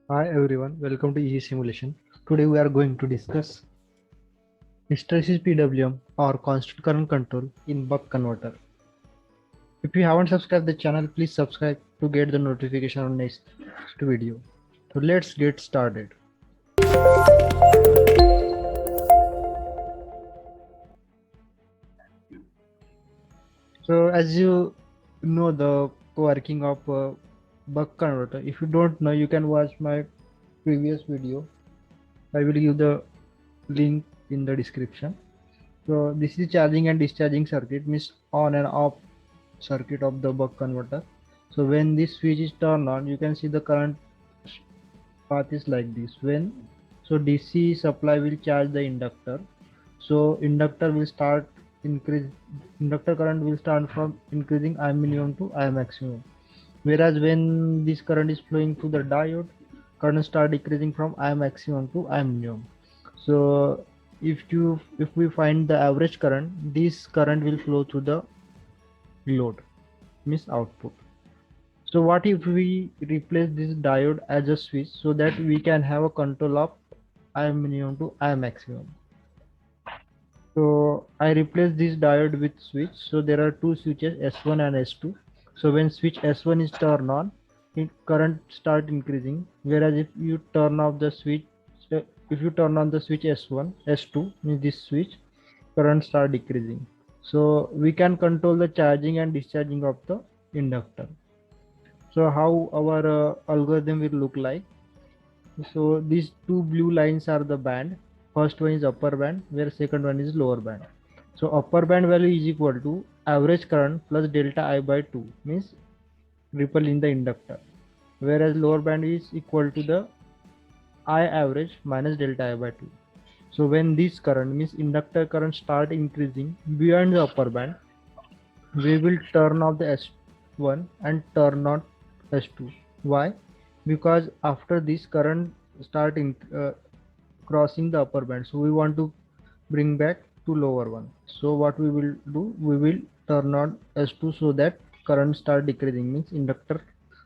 Hi everyone, welcome to Easy Simulation. Today we are going to discuss hysteresis PWM or constant current control in buck converter. If you haven't subscribed the channel, please subscribe to get the notification on next video. So let's get started. So as you know the working of buck converter, if you don't know, you can watch my previous video. I will give the link in the description. So this is charging and discharging circuit, means on and off circuit of the buck converter. So when this switch is turned on, you can see the current path is like this. When so DC supply will charge the inductor, so inductor will start increase, inductor current will start from increasing I minimum to I maximum. Whereas when this current is flowing through the diode, current start decreasing from I maximum to I minimum. So if we find the average current, this current will flow through the load, means output. So what if we replace this diode as a switch so that we can have a control of I minimum to I maximum. So I replace this diode with switch. So there are two switches, S1 and S2. So when switch S1 is turned on, current start increasing. Whereas if you turn off the switch, if you turn on the switch S1, S2 means this switch, current start decreasing. So we can control the charging and discharging of the inductor. So how our algorithm will look like? So these two blue lines are the band. First one is upper band, where second one is lower band. So upper band value is equal to average current plus delta I by 2, means ripple in the inductor. Whereas lower band is equal to the I average minus delta I by 2. So when this current, means inductor current, start increasing beyond the upper band, we will turn off the S1 and turn on S2. Why? Because after this current start crossing the upper band, so we want to bring back to lower one. So what we will do, we will turn on S2 so that current start decreasing, means inductor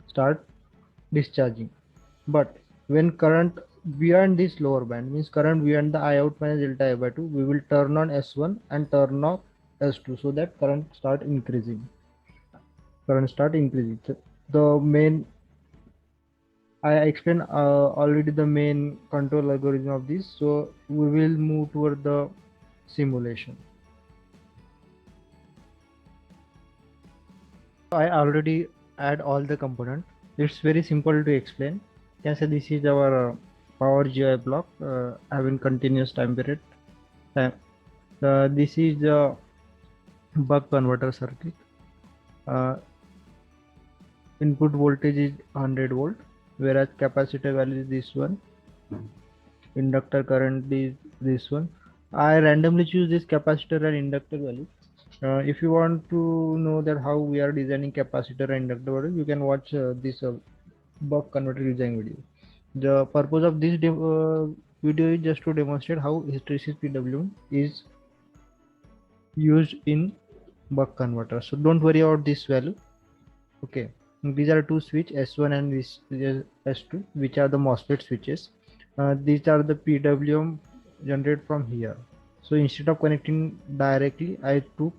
start discharging. But when current beyond this lower band, means current beyond the I out minus delta I by 2, we will turn on S1 and turn off S2 so that current start increasing. The main, I explained already the main control algorithm of this. So we will move toward the simulation. I already add all the component. It's very simple to explain. Can say this is our power GI block having continuous time period. This is the buck converter circuit. Input voltage is 100 volt, whereas capacitor value is this one. Inductor current is this one. I randomly choose this capacitor and inductor value. If you want to know that how we are designing capacitor and inductor value, you can watch this buck converter design video. The purpose of this video is just to demonstrate how hysteresis PWM is used in buck converter. So don't worry about this value. Okay, these are two switch S1 and this is S2, which are the MOSFET switches. These are the PWM generated from here. So instead of connecting directly, I took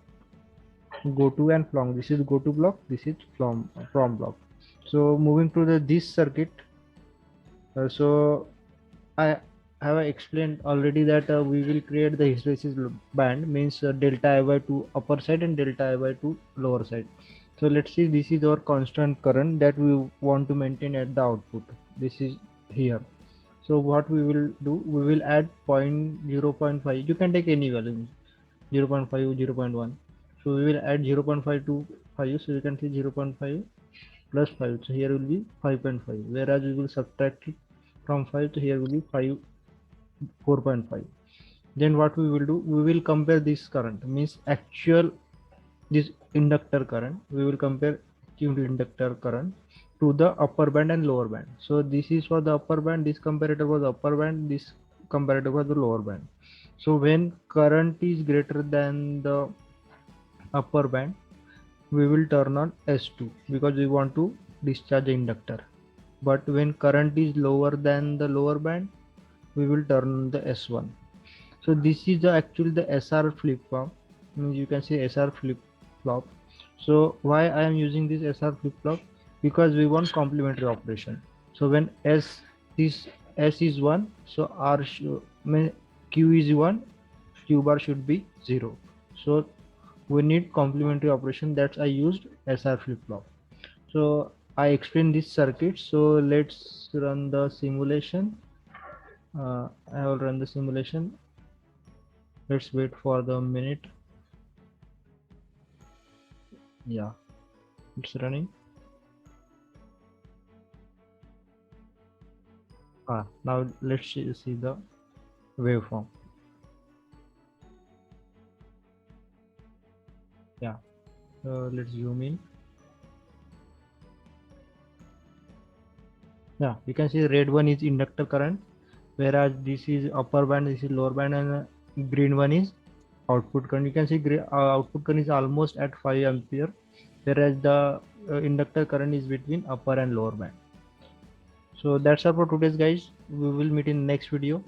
go to and from. This is go to block, this is from block. So moving to the this circuit, so I have explained already that we will create the hysteresis band, means delta I by 2 upper side and delta I by 2 lower side. So let's see, this is our constant current that we want to maintain at the output. This is here. So what we will do, we will add 0.5. You can take any value, 0.5, 0.1. So we will add 0.5 to 5. So you can see 0.5 plus 5. So here will be 5.5. Whereas we will subtract it from 5. So here will be 4.5. Then what we will do, we will compare this current, means actual this inductor current. We will compare inductor current to the upper band and lower band. So this is for the upper band, this comparator was upper band, this comparator was the lower band. So when current is greater than the upper band, we will turn on S2 because we want to discharge the inductor. but when current is lower than the lower band, we will turn on the S1. So this is the actually the SR flip flop, means you can say SR flip flop. So why I am using this SR flip flop? Because we want complementary operation. So when S is 1, so Q is 1, Q bar should be 0. So we need complementary operation, that's I used SR flip flop. So I explained this circuit. So let's run the simulation. I will run the simulation. Let's wait for the minute. Yeah, it's running. Now let's see the waveform. Yeah, let's zoom in. Yeah, you can see red one is inductor current, whereas this is upper band, this is lower band, and green one is output current. You can see output current is almost at 5 ampere, whereas the inductor current is between upper and lower band. So that's all for today's guys. We will meet in next video.